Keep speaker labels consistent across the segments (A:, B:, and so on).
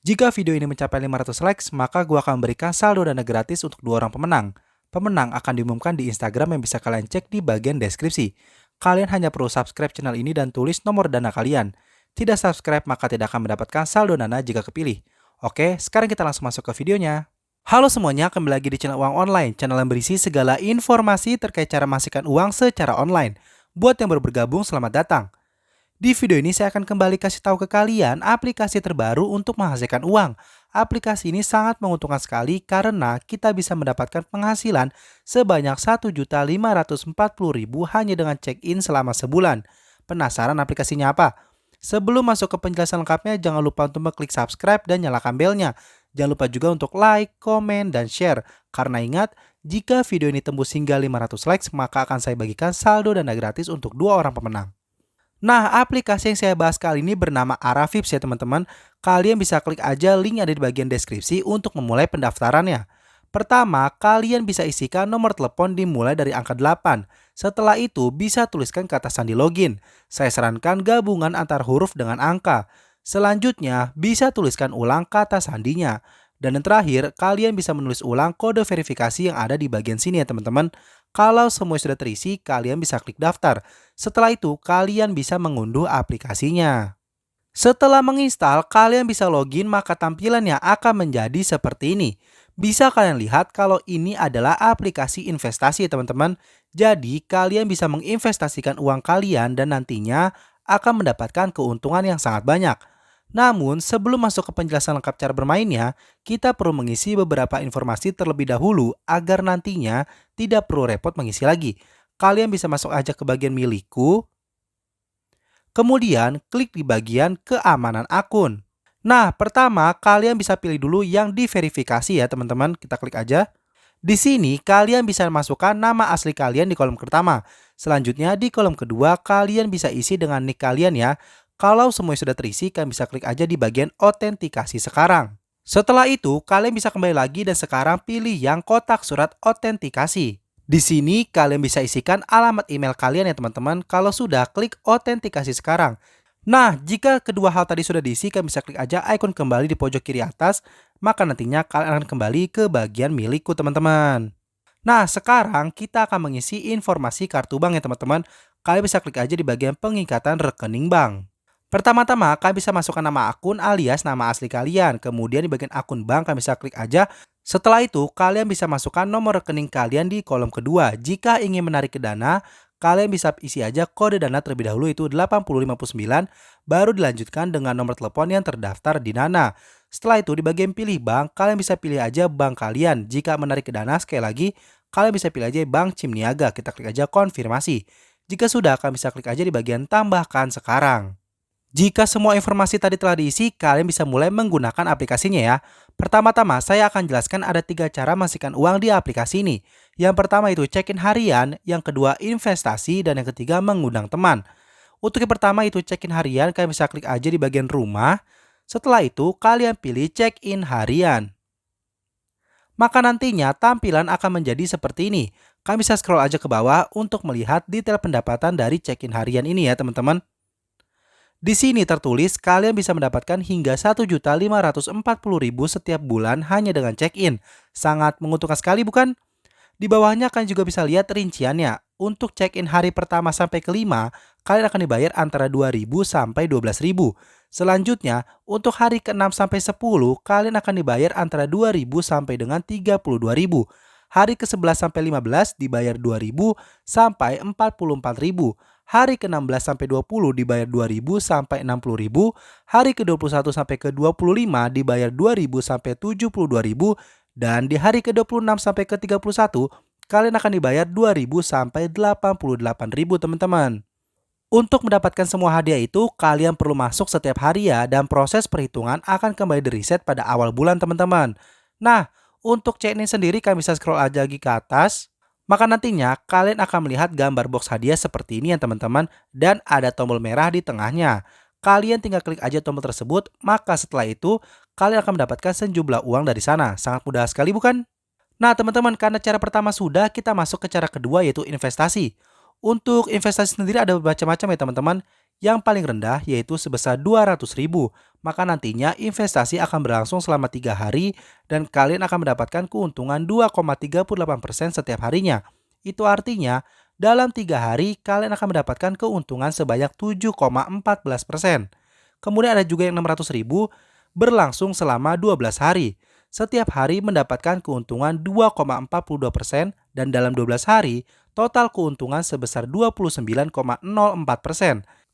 A: Jika video ini mencapai 500 likes, maka gue akan memberikan saldo dana gratis untuk 2 orang pemenang. Pemenang akan diumumkan di Instagram yang bisa kalian cek di bagian deskripsi. Kalian hanya perlu subscribe channel ini dan tulis nomor dana kalian. Tidak subscribe maka tidak akan mendapatkan saldo dana jika kepilih. Oke, sekarang kita langsung masuk ke videonya. Halo semuanya, kembali lagi di channel Uang Online, channel yang berisi segala informasi terkait cara menghasilkan uang secara online. Buat yang baru bergabung, selamat datang. Di video ini saya akan kembali kasih tahu ke kalian aplikasi terbaru untuk menghasilkan uang. Aplikasi ini sangat menguntungkan sekali karena kita bisa mendapatkan penghasilan sebanyak 1.540.000 hanya dengan check-in selama sebulan. Penasaran aplikasinya apa? Sebelum masuk ke penjelasan lengkapnya, jangan lupa untuk klik subscribe dan nyalakan belnya. Jangan lupa juga untuk like, komen, dan share. Karena ingat, jika video ini tembus hingga 500 likes, maka akan saya bagikan saldo dana gratis untuk 2 orang pemenang. Nah, aplikasi yang saya bahas kali ini bernama Aravips ya teman-teman. Kalian bisa klik aja link yang ada di bagian deskripsi untuk memulai pendaftarannya. Pertama, kalian bisa isikan nomor telepon dimulai dari angka 8. Setelah itu, bisa tuliskan kata sandi login. Saya sarankan gabungan antar huruf dengan angka. Selanjutnya, bisa tuliskan ulang kata sandinya. Dan yang terakhir, kalian bisa menulis ulang kode verifikasi yang ada di bagian sini ya teman-teman. Kalau semua sudah terisi, kalian bisa klik daftar. Setelah itu, kalian bisa mengunduh aplikasinya. Setelah menginstal, kalian bisa login maka tampilannya akan menjadi seperti ini. Bisa kalian lihat kalau ini adalah aplikasi investasi teman-teman. Jadi, kalian bisa menginvestasikan uang kalian dan nantinya akan mendapatkan keuntungan yang sangat banyak. Namun, sebelum masuk ke penjelasan lengkap cara bermainnya, kita perlu mengisi beberapa informasi terlebih dahulu agar nantinya tidak perlu repot mengisi lagi. Kalian bisa masuk aja ke bagian milikku, kemudian klik di bagian keamanan akun. Nah, pertama kalian bisa pilih dulu yang diverifikasi ya teman-teman. Kita klik aja. Di sini kalian bisa masukkan nama asli kalian di kolom pertama. Selanjutnya di kolom kedua kalian bisa isi dengan nick kalian ya. Kalau semua sudah terisi, kalian bisa klik aja di bagian otentikasi sekarang. Setelah itu, kalian bisa kembali lagi dan sekarang pilih yang kotak surat otentikasi. Di sini kalian bisa isikan alamat email kalian ya teman-teman. Kalau sudah, klik otentikasi sekarang. Nah, jika kedua hal tadi sudah diisi, kalian bisa klik aja ikon kembali di pojok kiri atas. Maka nantinya kalian akan kembali ke bagian milikku teman-teman. Nah, sekarang kita akan mengisi informasi kartu bank ya teman-teman. Kalian bisa klik aja di bagian pengikatan rekening bank. Pertama-tama, kalian bisa masukkan nama akun alias nama asli kalian. Kemudian di bagian akun bank, kalian bisa klik aja. Setelah itu, kalian bisa masukkan nomor rekening kalian di kolom kedua. Jika ingin menarik ke dana, kalian bisa isi aja kode dana terlebih dahulu itu 8059, baru dilanjutkan dengan nomor telepon yang terdaftar di Dana. Setelah itu, di bagian pilih bank, kalian bisa pilih aja bank kalian. Jika menarik ke dana, sekali lagi, kalian bisa pilih aja Bank Cimniaga. Kita klik aja konfirmasi. Jika sudah, kalian bisa klik aja di bagian tambahkan sekarang. Jika semua informasi tadi telah diisi, kalian bisa mulai menggunakan aplikasinya ya. Pertama-tama, saya akan jelaskan ada 3 cara menghasilkan uang di aplikasi ini. Yang pertama itu check-in harian, yang kedua investasi, dan yang ketiga mengundang teman. Untuk yang pertama itu check-in harian, kalian bisa klik aja di bagian rumah. Setelah itu, kalian pilih check-in harian. Maka nantinya tampilan akan menjadi seperti ini. Kalian bisa scroll aja ke bawah untuk melihat detail pendapatan dari check-in harian ini ya teman-teman. Di sini tertulis kalian bisa mendapatkan hingga 1.540.000 setiap bulan hanya dengan check-in. Sangat menguntungkan sekali bukan? Di bawahnya kalian juga bisa lihat rinciannya. Untuk check-in hari pertama sampai kelima, kalian akan dibayar antara 2.000 sampai 12.000. Selanjutnya, untuk hari ke-6 sampai 10, kalian akan dibayar antara 2.000 sampai dengan 32.000. Hari ke-11 sampai 15 dibayar 2.000 sampai 44.000. Hari ke-16 sampai 20 dibayar 2.000 sampai 60.000. Hari ke-21 sampai ke-25 dibayar 2.000 sampai 72.000. Dan di hari ke-26 sampai ke-31 kalian akan dibayar 2.000 sampai 88.000 teman-teman. Untuk mendapatkan semua hadiah itu, kalian perlu masuk setiap hari ya, dan proses perhitungan akan kembali di-reset pada awal bulan teman-teman. Nah, untuk check-in sendiri kalian bisa scroll aja lagi ke atas. Maka nantinya kalian akan melihat gambar box hadiah seperti ini ya teman-teman, dan ada tombol merah di tengahnya. Kalian tinggal klik aja tombol tersebut, maka setelah itu kalian akan mendapatkan sejumlah uang dari sana. Sangat mudah sekali bukan? Nah teman-teman, karena cara pertama sudah, kita masuk ke cara kedua yaitu investasi. Untuk investasi sendiri ada macam-macam ya teman-teman. Yang paling rendah yaitu sebesar 200.000. maka nantinya investasi akan berlangsung selama 3 hari dan kalian akan mendapatkan keuntungan 2,38% setiap harinya. Itu artinya dalam 3 hari kalian akan mendapatkan keuntungan sebanyak 7,14%. Kemudian ada juga yang 600.000 berlangsung selama 12 hari. Setiap hari mendapatkan keuntungan 2,42% dan dalam 12 hari total keuntungan sebesar 29,04%.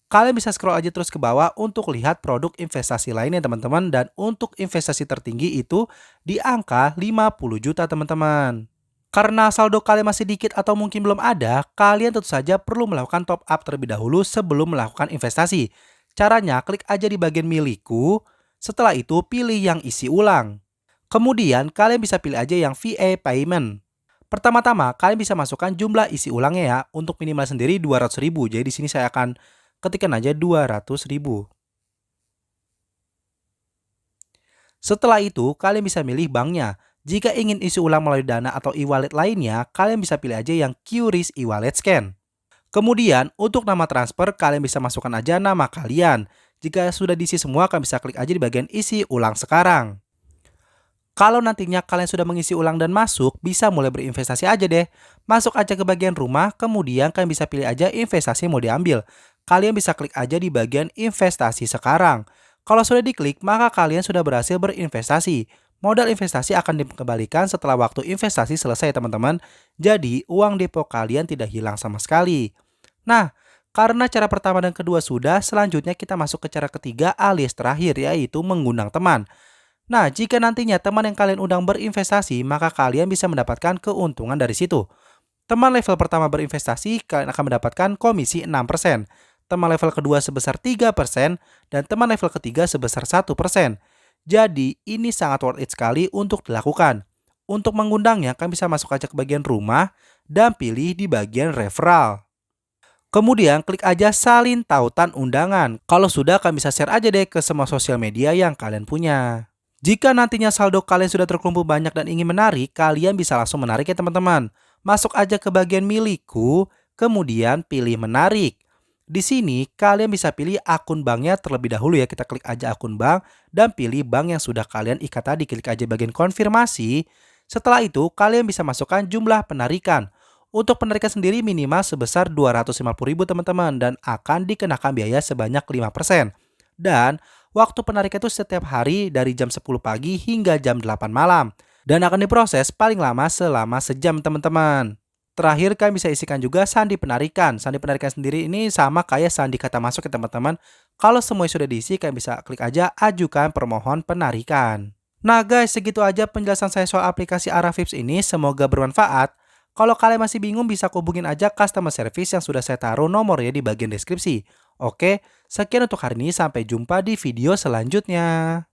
A: Kalian bisa scroll aja terus ke bawah untuk lihat produk investasi lainnya teman-teman, dan untuk investasi tertinggi itu di angka 50 juta teman-teman. Karena saldo kalian masih dikit atau mungkin belum ada, kalian tentu saja perlu melakukan top up terlebih dahulu sebelum melakukan investasi. Caranya klik aja di bagian milikku, setelah itu pilih yang isi ulang. Kemudian kalian bisa pilih aja yang VA payment. Pertama-tama kalian bisa masukkan jumlah isi ulangnya ya. Untuk minimal sendiri 200.000. Jadi di sini saya akan ketikkan aja 200.000. Setelah itu, kalian bisa milih banknya. Jika ingin isi ulang melalui Dana atau e-wallet lainnya, kalian bisa pilih aja yang QRIS e-wallet scan. Kemudian, untuk nama transfer, kalian bisa masukkan aja nama kalian. Jika sudah diisi semua, kalian bisa klik aja di bagian isi ulang sekarang. Kalau nantinya kalian sudah mengisi ulang dan masuk, bisa mulai berinvestasi aja deh. Masuk aja ke bagian rumah, kemudian kalian bisa pilih aja investasi yang mau diambil. Kalian bisa klik aja di bagian investasi sekarang. Kalau sudah diklik, maka kalian sudah berhasil berinvestasi. Modal investasi akan dikembalikan setelah waktu investasi selesai teman-teman. Jadi, uang depo kalian tidak hilang sama sekali. Nah, karena cara pertama dan kedua sudah, selanjutnya kita masuk ke cara ketiga alias terakhir, yaitu mengundang teman. Nah, jika nantinya teman yang kalian undang berinvestasi, maka kalian bisa mendapatkan keuntungan dari situ. Teman level pertama berinvestasi, kalian akan mendapatkan komisi 6%. Teman level kedua sebesar 3%, dan teman level ketiga sebesar 1%. Jadi, ini sangat worth it sekali untuk dilakukan. Untuk mengundangnya, kalian bisa masuk aja ke bagian rumah, dan pilih di bagian referral. Kemudian klik aja salin tautan undangan. Kalau sudah, kalian bisa share aja deh ke semua sosial media yang kalian punya. Jika nantinya saldo kalian sudah terkumpul banyak dan ingin menarik, kalian bisa langsung menarik ya teman-teman. Masuk aja ke bagian milikku, kemudian pilih menarik. Di sini kalian bisa pilih akun banknya terlebih dahulu ya. Kita klik aja akun bank dan pilih bank yang sudah kalian ikat tadi. Klik aja bagian konfirmasi. Setelah itu kalian bisa masukkan jumlah penarikan. Untuk penarikan sendiri minimal sebesar 250.000 teman-teman dan akan dikenakan biaya sebanyak 5%. Dan waktu penarikan itu setiap hari dari jam 10 pagi hingga jam 8 malam. Dan akan diproses paling lama selama sejam teman-teman. Terakhir kalian bisa isikan juga sandi penarikan. Sandi penarikan sendiri ini sama kayak sandi kata masuk ya teman-teman. Kalau semuanya sudah diisi, kalian bisa klik aja ajukan permohon penarikan. Nah guys, segitu aja penjelasan saya soal aplikasi Aravips ini. Semoga bermanfaat. Kalau kalian masih bingung, bisa hubungin aja customer service yang sudah saya taruh nomornya di bagian deskripsi. Oke, sekian untuk hari ini. Sampai jumpa di video selanjutnya.